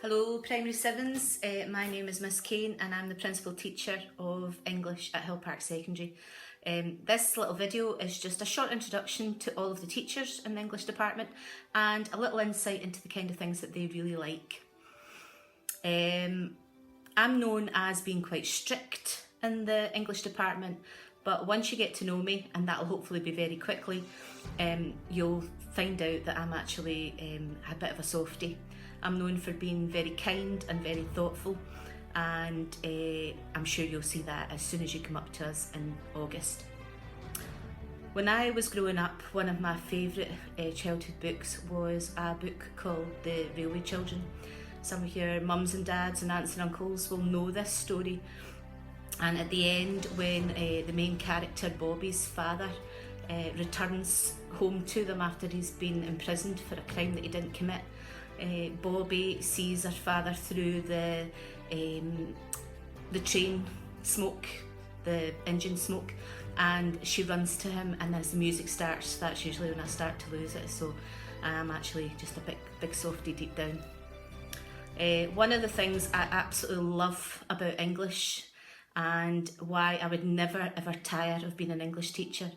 Hello Primary 7s, my name is Miss Kane and I'm the Principal Teacher of English at Hillpark Secondary. This little video is just a short introduction to all of the teachers in the English department and a little insight into the kind of things that they really like. I'm known as being quite strict in the English department, but once you get to know me, and that'll hopefully be very quickly, you'll find out that I'm actually a bit of a softie. I'm known for being very kind and very thoughtful, and I'm sure you'll see that as soon as you come up to us in August. When I was growing up, one of my favourite childhood books was a book called The Railway Children. Some of your mums and dads and aunts and uncles will know this story. And at the end, when the main character, Bobby's father, returns home to them after he's been imprisoned for a crime that he didn't commit, Bobby sees her father through the train smoke, the engine smoke, and she runs to him, and as the music starts, that's usually when I start to lose it. So I'm actually just a big softie deep down. One of the things I absolutely love about English, and why I would never ever tire of being an English teacher,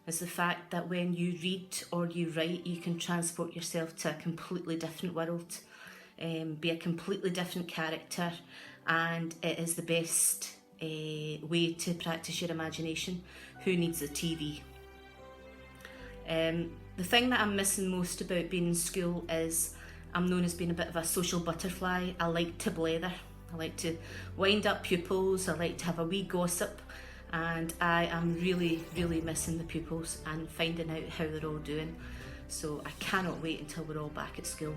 is the fact that when you read or you write, you can transport yourself to a completely different world, be a completely different character, and it is the best way to practice your imagination. Who needs a TV? The thing that I'm missing most about being in school is I'm known as being a bit of a social butterfly. I like to blether. I like to wind up pupils. I like to have a wee gossip. And I am really missing the pupils and finding out how they're all doing. So I cannot wait until we're all back at school.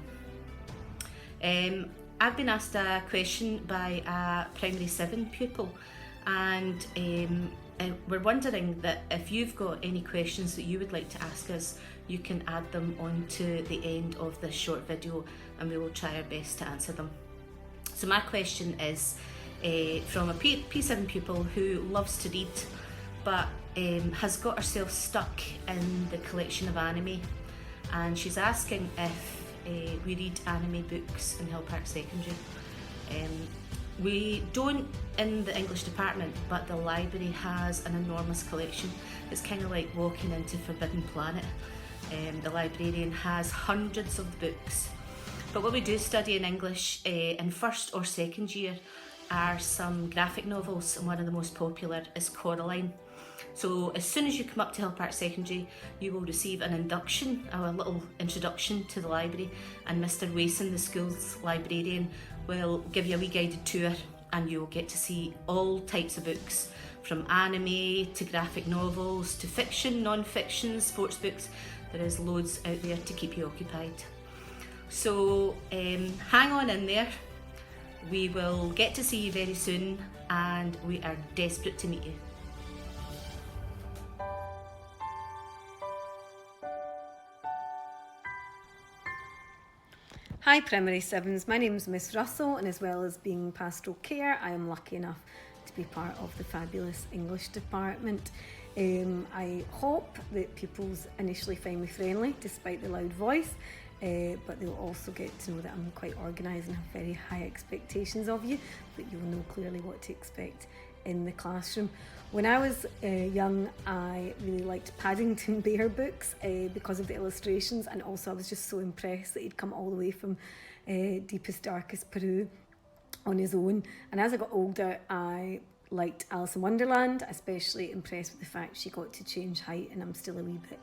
I've been asked a question by a Primary 7 pupil, and we're wondering that if you've got any questions that you would like to ask us, you can add them onto the end of this short video and we will try our best to answer them. So my question is, from a P7 pupil who loves to read but has got herself stuck in the collection of anime, and she's asking if we read anime books in Hillpark Secondary. We don't in the English department, but the library has an enormous collection. It's kind of like walking into Forbidden Planet. The librarian has hundreds of books. But what we do study in English in first or second year are some graphic novels, and one of the most popular is Coraline. So as soon as you come up to Hillpark Secondary, you will receive an induction, a little introduction to the library, and Mr. Wason, the school's librarian, will give you a wee guided tour, and you'll get to see all types of books, from anime to graphic novels to fiction, non-fiction, sports books. There is loads out there to keep you occupied. So hang on in there. We will get to see you very soon, and we are desperate to meet you. Hi Primary 7s, my name is Miss Russell, and as well as being pastoral care, I am lucky enough to be part of the fabulous English department. I hope that pupils initially find me friendly despite the loud voice, but they'll also get to know that I'm quite organised and have very high expectations of you, but you will know clearly what to expect in the classroom. When I was young, I really liked Paddington Bear books because of the illustrations, and also I was just so impressed that he'd come all the way from deepest, darkest Peru on his own. And as I got older, I liked Alice in Wonderland, especially impressed with the fact she got to change height, and I'm still a wee bit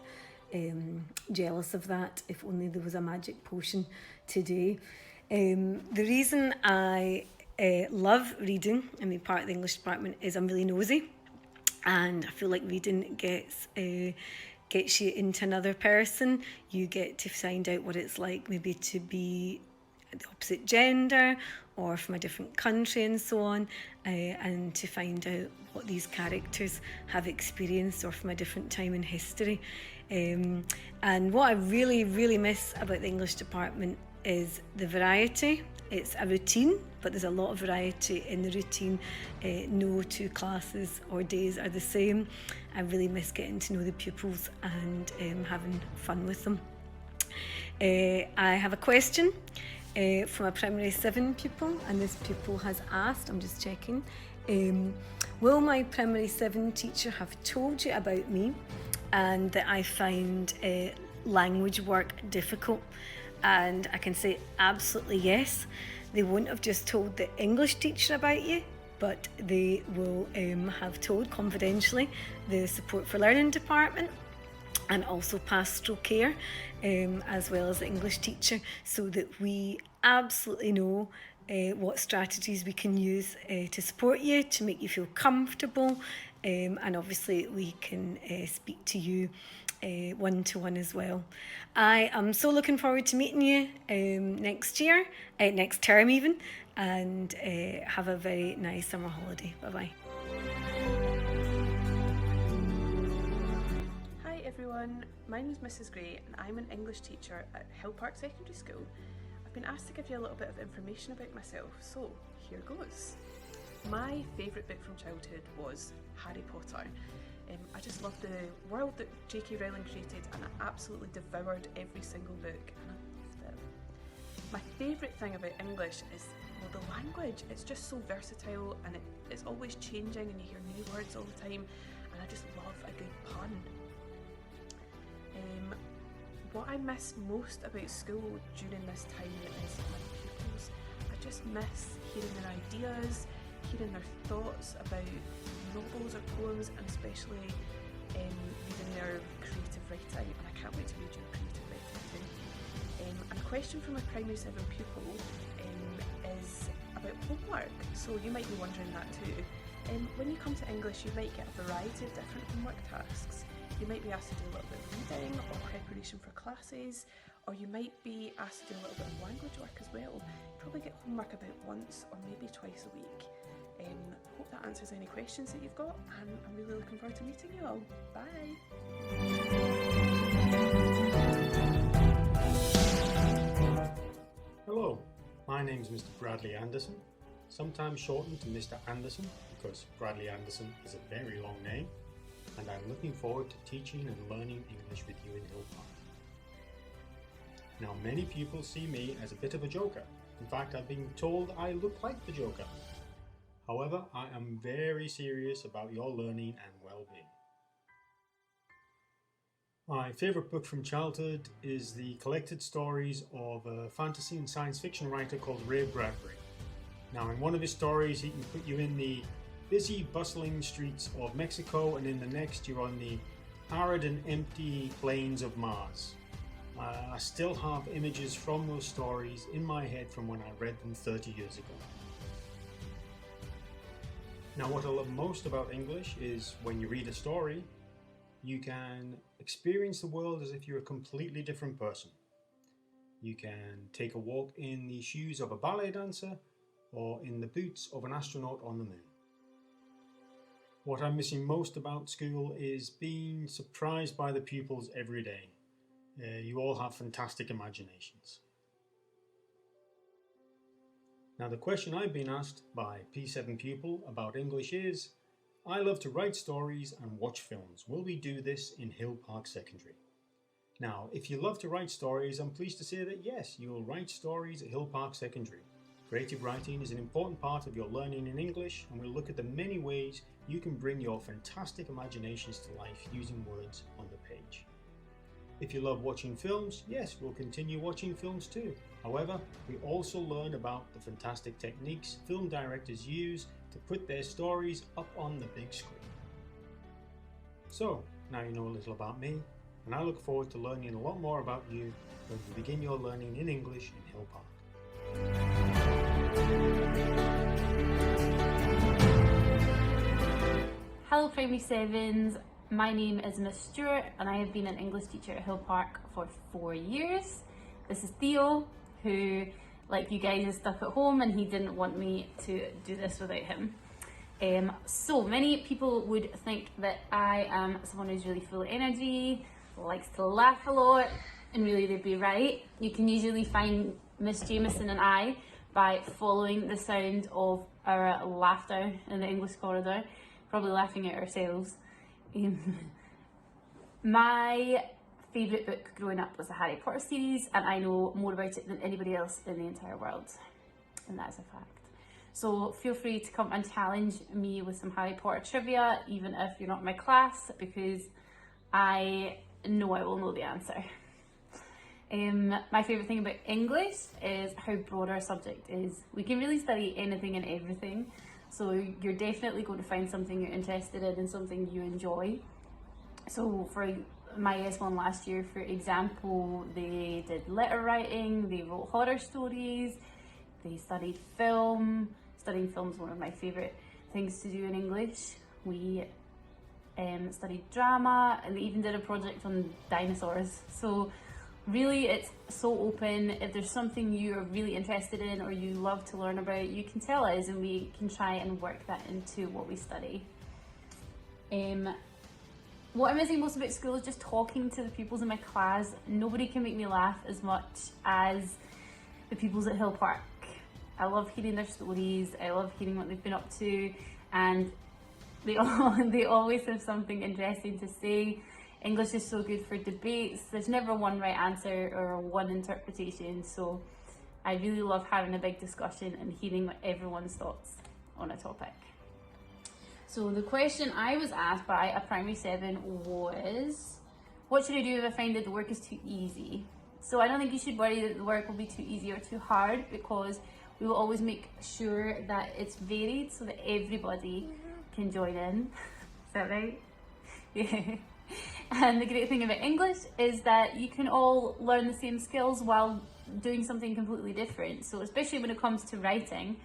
jealous of that. If only there was a magic potion today. The reason I love reading and being part of the English department is I'm really nosy, and I feel like reading gets you into another person. You get to find out what it's like maybe to be the opposite gender or from a different country and so on, and to find out what these characters have experienced or from a different time in history. And what I really miss about the English department is the variety. It's a routine, but there's a lot of variety in the routine. No two classes or days are the same. I really miss getting to know the pupils and having fun with them. I have a question. from a primary 7 pupil, and this pupil has asked, I'm just checking, will my primary 7 teacher have told you about me and that I find language work difficult? And I can say absolutely yes. They won't have just told the English teacher about you, but they will have told confidentially the Support for Learning department and also pastoral care, as well as the English teacher, so that we absolutely know what strategies we can use to support you, to make you feel comfortable, and obviously we can speak to you one-to-one as well. I am so looking forward to meeting you next year, next term even, and have a very nice summer holiday. Bye-bye. Hi everyone, my name is Mrs. Gray and I'm an English teacher at Hillpark Secondary School. I've been asked to give you a little bit of information about myself, so here goes. My favourite book from childhood was Harry Potter. I just loved the world that J.K. Rowling created, and I absolutely devoured every single book and I loved it. My favourite thing about English is, well, the language. It's just so versatile and it's always changing and you hear new words all the time, and I just love a good pun. What I miss most about school during this time is my pupils. I just miss hearing their ideas, hearing their thoughts about novels or poems, and especially reading their creative writing, and I can't wait to read your creative writing too. And a question from a primary 7 pupil is about homework, so you might be wondering that too. When you come to English, you might get a variety of different homework tasks. You might be asked to do a little bit of reading or preparation for classes, or you might be asked to do a little bit of language work as well. You probably get homework about once or maybe twice a week. Hope that answers any questions that you've got, and I'm really looking forward to meeting you all. Bye! Hello, my name is Mr. Bradley Anderson, sometimes shortened to Mr. Anderson because Bradley Anderson is a very long name, and I'm looking forward to teaching and learning English with you in Hillpark. Now, many people see me as a bit of a joker. In fact, I've been told I look like the Joker. However, I am very serious about your learning and well-being. My favourite book from childhood is the collected stories of a fantasy and science fiction writer called Ray Bradbury. Now, in one of his stories, he can put you in the busy, bustling streets of Mexico, and in the next, you're on the arid and empty plains of Mars. I still have images from those stories in my head from when I read them 30 years ago. Now, what I love most about English is when you read a story, you can experience the world as if you're a completely different person. You can take a walk in the shoes of a ballet dancer or in the boots of an astronaut on the moon. What I'm missing most about school is being surprised by the pupils every day. You all have fantastic imaginations. Now, the question I've been asked by P7 pupil about English is, I love to write stories and watch films. Will we do this in Hillpark Secondary? Now, if you love to write stories, I'm pleased to say that yes, you will write stories at Hillpark Secondary. Creative writing is an important part of your learning in English, and we'll look at the many ways you can bring your fantastic imaginations to life using words on the page. If you love watching films, yes, we'll continue watching films too. However, we also learn about the fantastic techniques film directors use to put their stories up on the big screen. So, now you know a little about me, and I look forward to learning a lot more about you when you begin your learning in English in Hillpark. Hello Primary 7s, my name is Miss Stewart and I have been an English teacher at Hillpark for 4 years. This is Theo, who, like you guys, is stuck at home and he didn't want me to do this without him. So many people would think that I am someone who's really full of energy, likes to laugh a lot, and really they'd be right. You can usually find Miss Jameson and I by following the sound of our laughter in the English corridor, probably laughing at ourselves. My favourite book growing up was the Harry Potter series, and I know more about it than anybody else in the entire world, and that's a fact. So feel free to come and challenge me with some Harry Potter trivia, even if you're not in my class, because I know I will know the answer. My favourite thing about English is how broad our subject is. We can really study anything and everything, so you're definitely going to find something you're interested in and something you enjoy. So for my S1 last year, for example, they did letter writing, they wrote horror stories, they studied film. Studying film is one of my favourite things to do in English. We studied drama, and they even did a project on dinosaurs. So really, it's so open. If there's something you're really interested in or you love to learn about, you can tell us and we can try and work that into what we study. What I'm missing most about school is just talking to the pupils in my class. Nobody can make me laugh as much as the pupils at Hillpark. I love hearing their stories, I love hearing what they've been up to, and they always have something interesting to say. English is so good for debates. There's never one right answer or one interpretation, so I really love having a big discussion and hearing everyone's thoughts on a topic. So the question I was asked by a primary 7 was, what should I do if I find that the work is too easy? So I don't think you should worry that the work will be too easy or too hard, because we will always make sure that it's varied so that everybody can join in. Is that right? Yeah. And the great thing about English is that you can all learn the same skills while doing something completely different. So especially when it comes to writing,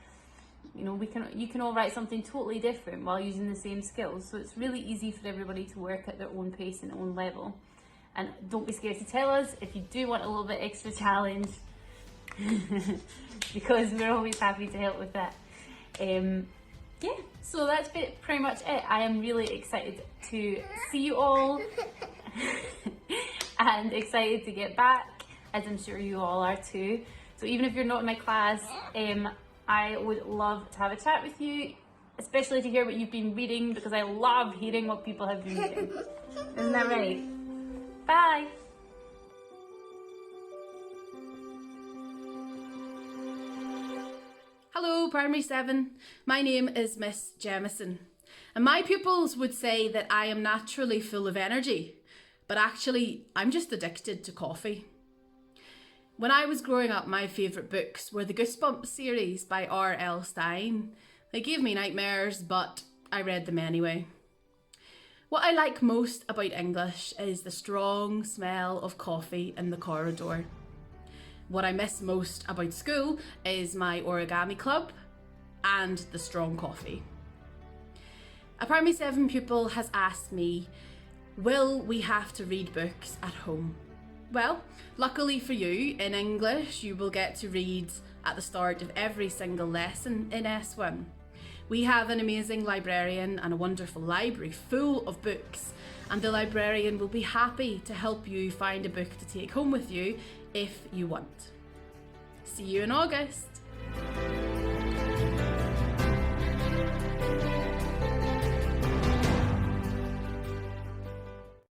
you know, you can all write something totally different while using the same skills. So it's really easy for everybody to work at their own pace and their own level. And don't be scared to tell us if you do want a little bit extra challenge, because we're always happy to help with that. Yeah, so that's pretty much it. I am really excited to see you all and excited to get back, as I'm sure you all are too. So even if you're not in my class, I would love to have a chat with you, especially to hear what you've been reading, because I love hearing what people have been reading. Isn't that right? Bye! Hello, Primary 7. My name is Miss Jemison, and my pupils would say that I am naturally full of energy, but actually I'm just addicted to coffee. When I was growing up, my favourite books were the Goosebumps series by R.L. Stein. They gave me nightmares, but I read them anyway. What I like most about English is the strong smell of coffee in the corridor. What I miss most about school is my origami club and the strong coffee. A Primary 7 pupil has asked me, will we have to read books at home? Well, luckily for you, in English you will get to read at the start of every single lesson in S1. We have an amazing librarian and a wonderful library full of books, and the librarian will be happy to help you find a book to take home with you if you want. See you in August!